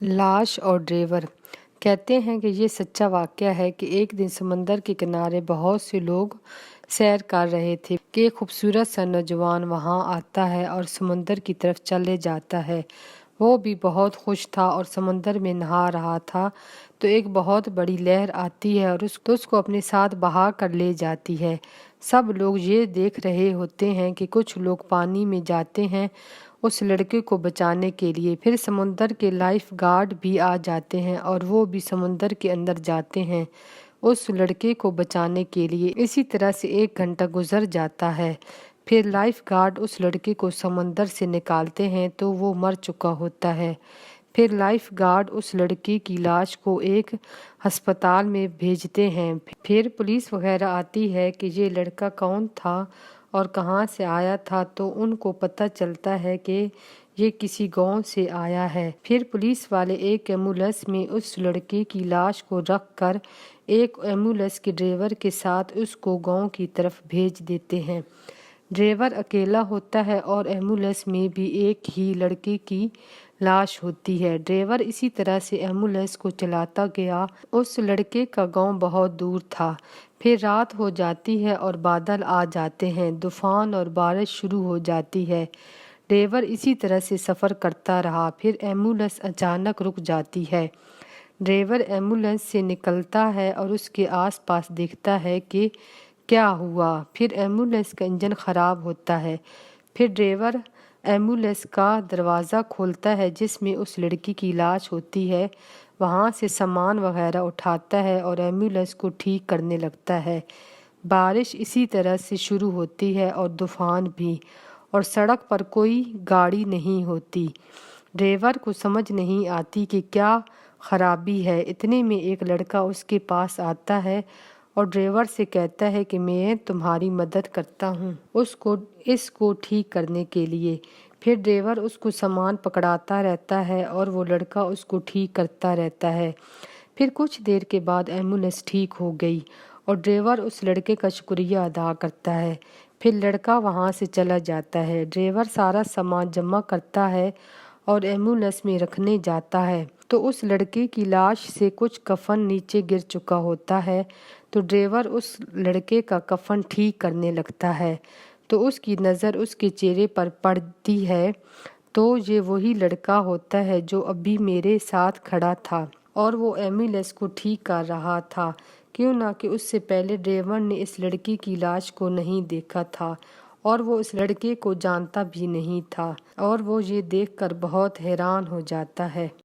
लाश और ड्राइवर। कहते हैं कि ये सच्चा वाकया है कि एक दिन समंदर के किनारे बहुत से लोग सैर कर रहे थे कि एक खूबसूरत सा नौजवान वहां आता है और समंदर की तरफ चले जाता है। वो भी बहुत खुश था और समंदर में नहा रहा था तो एक बहुत बड़ी लहर आती है और उसको अपने साथ बहा कर ले जाती है। सब लोग ये देख रहे होते हैं कि कुछ लोग पानी में जाते हैं उस लड़के को बचाने के लिए। फिर समुंदर के लाइफ गार्ड भी आ जाते हैं और वो भी समुंदर के अंदर जाते हैं उस लड़के को बचाने के लिए। इसी तरह से 1 घंटा गुजर जाता है। फिर लाइफ गार्ड उस लड़के को समंदर से निकालते हैं तो वो मर चुका होता है। फिर लाइफ गार्ड उस लड़के की लाश को एक अस्पताल में भेजते हैं। फिर पुलिस वगैरह आती है कि ये लड़का कौन था और कहाँ से आया था, तो उनको पता चलता है कि ये किसी गांव से आया है। फिर पुलिस वाले एक एम्बुलेंस में उस लड़के की लाश को रख कर एक एम्बुलेंस के ड्राइवर के साथ उसको गांव की तरफ भेज देते हैं। ड्राइवर अकेला होता है और एम्बुलेंस में भी एक ही लड़के की लाश होती है। ड्राइवर इसी तरह से एम्बुलेंस को चलाता गया। उस लड़के का गांव बहुत दूर था। फिर रात हो जाती है और बादल आ जाते हैं, तूफान और बारिश शुरू हो जाती है। ड्राइवर इसी तरह से सफ़र करता रहा। फिर एम्बुलेंस अचानक रुक जाती है। ड्राइवर एम्बुलेंस से निकलता है और उसके आसपास देखता है कि क्या हुआ। फिर एम्बुलेंस का इंजन ख़राब होता है। फिर ड्राइवर एम्बुलेंस का दरवाज़ा खोलता है जिसमें उस लड़की की लाश होती है। वहाँ से सामान वगैरह उठाता है और एम्बुलेंस को ठीक करने लगता है। बारिश इसी तरह से शुरू होती है और तूफान भी, और सड़क पर कोई गाड़ी नहीं होती। ड्राइवर को समझ नहीं आती कि क्या खराबी है। इतने में एक लड़का उसके पास आता है और ड्राइवर से कहता है कि मैं तुम्हारी मदद करता हूँ इसको ठीक करने के लिए। फिर ड्राइवर उसको सामान पकड़ाता रहता है और वो लड़का उसको ठीक करता रहता है। फिर कुछ देर के बाद एम्बुलेंस ठीक हो गई और ड्राइवर उस लड़के का शुक्रिया अदा करता है। फिर लड़का वहाँ से चला जाता है। ड्राइवर सारा सामान जमा करता है और एम्बुलेंस में रखने जाता है तो उस लड़के की लाश से कुछ कफन नीचे गिर चुका होता है। तो ड्राइवर उस लड़के का कफन ठीक करने लगता है तो उसकी नज़र उसके चेहरे पर पड़ती है तो ये वही लड़का होता है जो अभी मेरे साथ खड़ा था और वो एम्बुलेंस को ठीक कर रहा था। क्यों ना कि उससे पहले ड्राइवर ने इस लड़की की लाश को नहीं देखा था और वो इस लड़के को जानता भी नहीं था और वो ये देखकर बहुत हैरान हो जाता है।